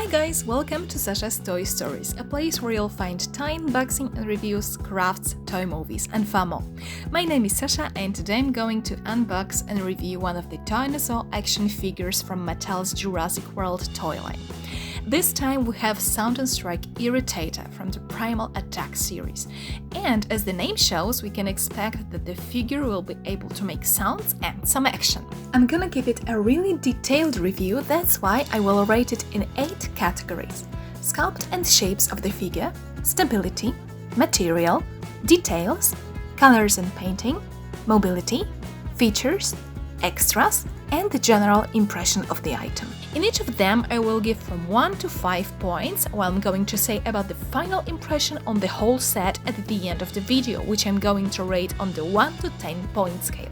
Hi guys, welcome to Sasha's Toy Stories, a place where you'll find toy unboxing and reviews, crafts, toy movies and far more. My name is Sasha and today I'm going to unbox and review one of the dinosaur action figures from Mattel's Jurassic World toy line. This time we have Sound and Strike Irritator from the Primal Attack series. And as the name shows, we can expect that the figure will be able to make sounds and some action. I'm gonna give it a really detailed review, that's why I will rate it in 8 categories: sculpt and shapes of the figure, stability, material, details, colors and painting, mobility, features, extras, and the general impression of the item. In each of them, I will give from 1 to 5 points, while I'm going to say about the final impression on the whole set at the end of the video, which I'm going to rate on the 1 to 10 point scale.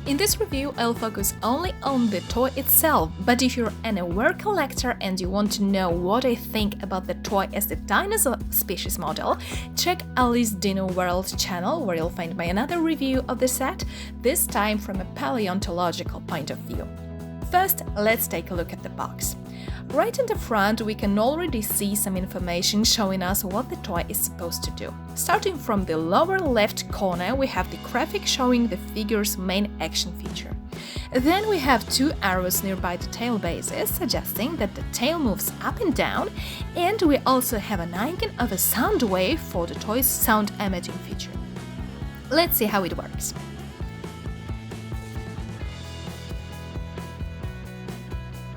In this review, I'll focus only on the toy itself, but if you're an aware collector and you want to know what I think about the toy as the dinosaur species model, check Ali's Dino World channel, where you'll find my another review of the set, this time from a paleontological point of view. First, let's take a look at the box. Right in the front, we can already see some information showing us what the toy is supposed to do. Starting from the lower left corner, we have the graphic showing the figure's main action feature. Then we have 2 arrows nearby the tail bases, suggesting that the tail moves up and down, and we also have an icon of a sound wave for the toy's sound emitting feature. Let's see how it works.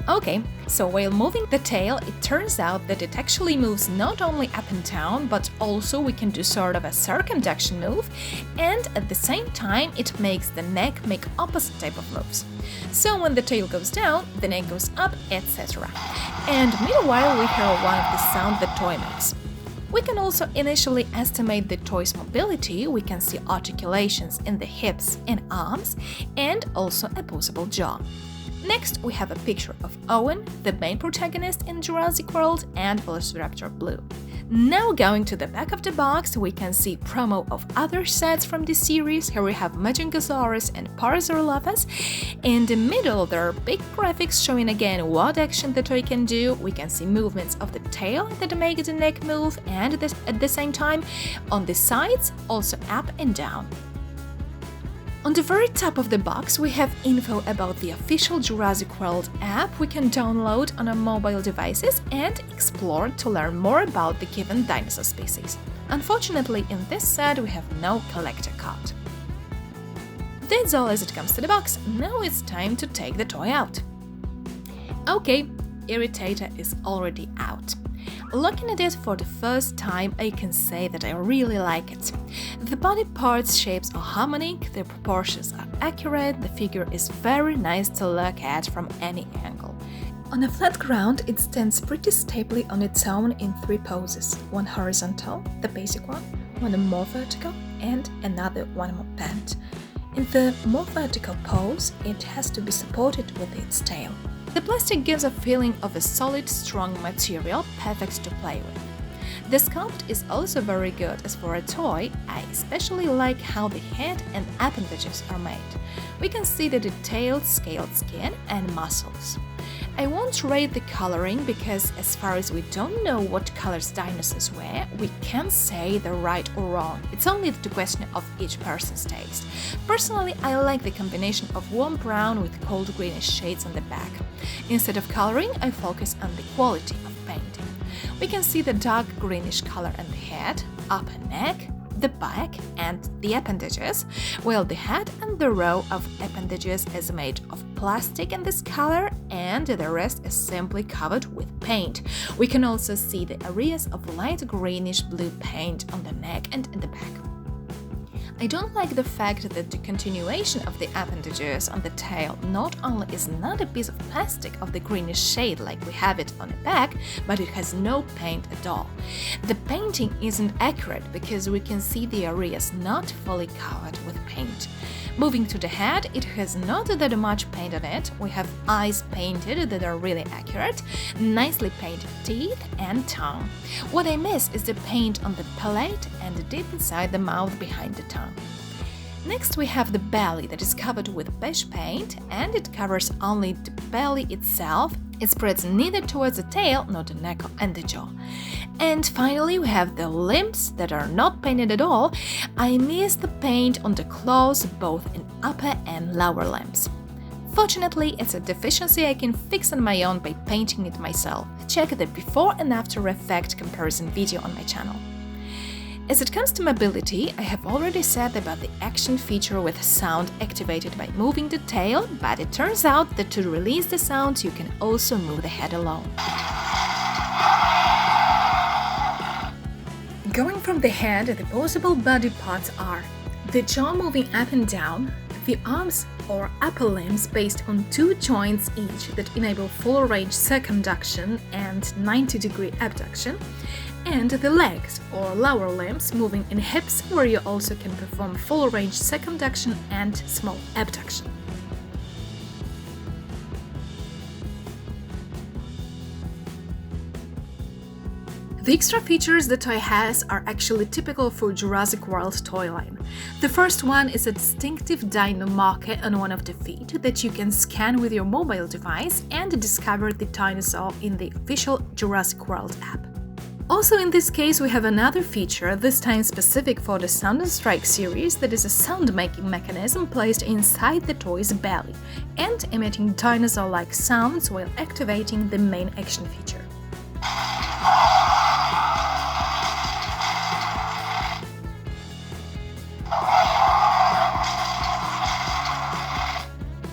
Okay, so while moving the tail, it turns out that it actually moves not only up and down, but also we can do sort of a circumduction move, and at the same time it makes the neck make opposite type of moves. So when the tail goes down, the neck goes up, etc. And meanwhile we hear one of the sound the toy makes. We can also initially estimate the toy's mobility. We can see articulations in the hips and arms, and also a possible jaw. Next, we have a picture of Owen, the main protagonist in Jurassic World, and Velociraptor Blue. Now going to the back of the box, we can see promo of other sets from this series. Here we have Majungasaurus and Parasaurolophus. In the middle, there are big graphics showing again what action the toy can do. We can see movements of the tail that make the neck move, and at the same time, on the sides, also up and down. On the very top of the box, we have info about the official Jurassic World app we can download on our mobile devices and explore to learn more about the given dinosaur species. Unfortunately, in this set we have no collector card. That's all as it comes to the box. Now it's time to take the toy out. Okay, Irritator is already out. Looking at it for the first time, I can say that I really like it. The body parts shapes are harmonic, the proportions are accurate, the figure is very nice to look at from any angle. On a flat ground, it stands pretty stably on its own in 3 poses: one horizontal, the basic one more vertical, and another one more bent. In the more vertical pose, it has to be supported with its tail. The plastic gives a feeling of a solid, strong material, perfect to play with. The sculpt is also very good, as for a toy, I especially like how the head and appendages are made. We can see the detailed scaled skin and muscles. I won't rate the coloring because, as far as we don't know what colors dinosaurs wear, we can't say they're right or wrong. It's only the question of each person's taste. Personally, I like the combination of warm brown with cold greenish shades on the back. Instead of coloring, I focus on the quality of painting. We can see the dark greenish color on the head, upper neck, the back and the appendages, while the head and the row of appendages is made of plastic in this color, and the rest is simply covered with paint. We can also see the areas of light greenish blue paint on the neck and in the back. I don't like the fact that the continuation of the appendages on the tail not only is not a piece of plastic of the greenish shade like we have it on the back, but it has no paint at all. The painting isn't accurate because we can see the areas not fully covered with paint. Moving to the head, it has not that much paint on it. We have eyes painted that are really accurate, nicely painted teeth and tongue. What I miss is the paint on the palate and deep inside the mouth behind the tongue. Next we have the belly that is covered with beige paint, and it covers only the belly itself It spreads neither towards the tail nor the neck and the jaw. And finally, we have the limbs that are not painted at all. I missed the paint on the claws, both in upper and lower limbs. Fortunately, it's a deficiency I can fix on my own by painting it myself. Check the before and after effect comparison video on my channel. As it comes to mobility, I have already said about the action feature with sound activated by moving the tail, but it turns out that to release the sound you can also move the head alone. Going from the head, the posable body parts are the jaw moving up and down, the arms or upper limbs based on 2 joints each that enable full range circumduction and 90-degree abduction, and the legs or lower limbs moving in hips where you also can perform full range circumduction and small abduction. The extra features the toy has are actually typical for Jurassic World toy line. The first one is a distinctive dino marker on one of the feet that you can scan with your mobile device and discover the dinosaur in the official Jurassic World app. Also in this case we have another feature, this time specific for the Sound and Strike series, that is a sound-making mechanism placed inside the toy's belly and emitting dinosaur-like sounds while activating the main action feature.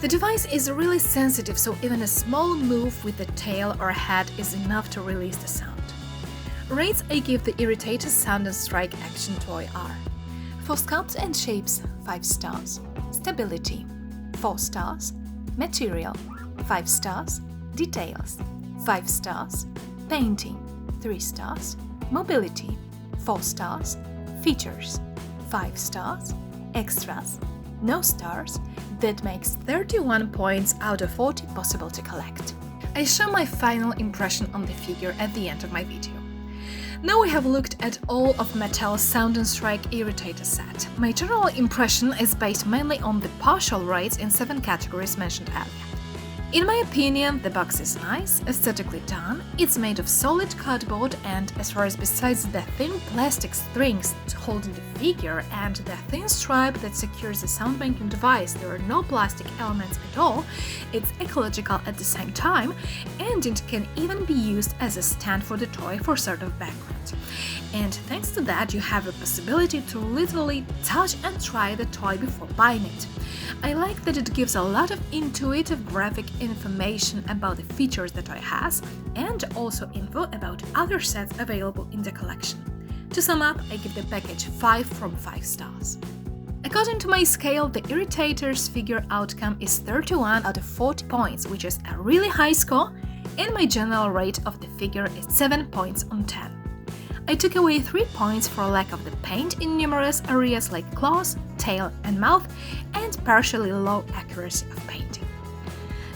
The device is really sensitive, so even a small move with the tail or head is enough to release the sound. Rates I give the Irritator Sound and Strike action toy are: for sculpt and shapes, 5 stars, stability, 4 stars, material, 5 stars, details, 5 stars, painting, 3 stars, mobility, 4 stars, features, 5 stars, extras, no stars. That makes 31 points out of 40 possible to collect. I show my final impression on the figure at the end of my video. Now we have looked at all of Mattel's Sound and Strike Irritator set. My general impression is based mainly on the partial rates in 7 categories mentioned earlier. In my opinion, the box is nice, aesthetically done, it's made of solid cardboard, and as far as besides the thin plastic strings holding the figure and the thin stripe that secures the sound-making device, there are no plastic elements at all, it's ecological at the same time, and it can even be used as a stand for the toy for sort of background. And thanks to that, you have a possibility to literally touch and try the toy before buying it. I like that it gives a lot of intuitive graphic information about the features the toy has, and also info about other sets available in the collection. To sum up, I give the package 5 from 5 stars. According to my scale, the Irritator's figure outcome is 31 out of 40 points, which is a really high score, and my general rate of the figure is 7 points on 10. I took away 3 points for lack of the paint in numerous areas like claws, tail and mouth, and partially low accuracy of painting.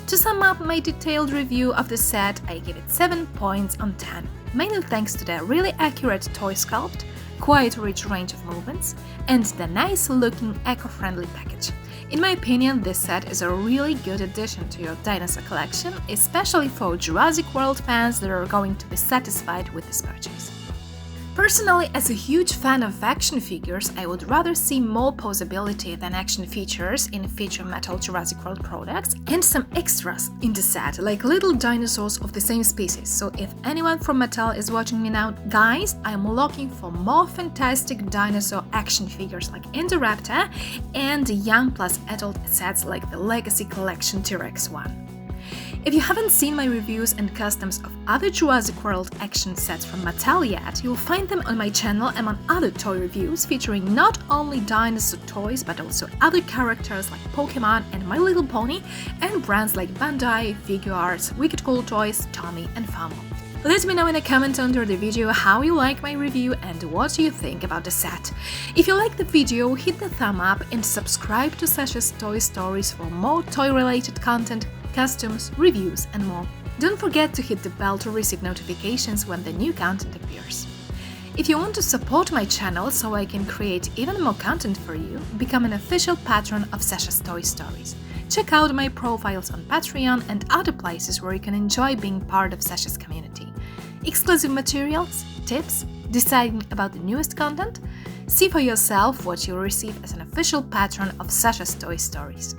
To sum up my detailed review of the set, I give it 7 points on 10, mainly thanks to the really accurate toy sculpt, quite rich range of movements, and the nice-looking eco-friendly package. In my opinion, this set is a really good addition to your dinosaur collection, especially for Jurassic World fans that are going to be satisfied with this purchase. Personally, as a huge fan of action figures, I would rather see more posability than action features in future Mattel Jurassic World products, and some extras in the set, like little dinosaurs of the same species. So if anyone from Mattel is watching me now, guys, I'm looking for more fantastic dinosaur action figures like Indoraptor and young plus adult sets like the Legacy Collection T-Rex one. If you haven't seen my reviews and customs of other Jurassic World action sets from Mattel yet, you'll find them on my channel among other toy reviews featuring not only dinosaur toys but also other characters like Pokemon and My Little Pony, and brands like Bandai, Figuarts, Wicked Cool Toys, Tommy and Famo. Let me know in a comment under the video how you like my review and what you think about the set. If you like the video, hit the thumb up and subscribe to Sasha's Toy Stories for more toy-related content, customs, reviews and more. Don't forget to hit the bell to receive notifications when the new content appears. If you want to support my channel so I can create even more content for you, become an official patron of Sasha's Toy Stories. Check out my profiles on Patreon and other places where you can enjoy being part of Sasha's community. Exclusive materials, tips, deciding about the newest content. See for yourself what you'll receive as an official patron of Sasha's Toy Stories.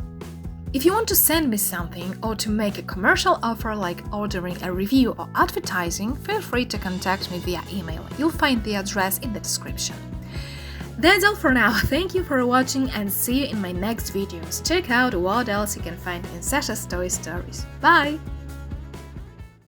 If you want to send me something or to make a commercial offer like ordering a review or advertising, feel free to contact me via email. You'll find the address in the description. That's all for now. Thank you for watching and see you in my next videos. Check out what else you can find in Sasha's Toy Stories. Bye!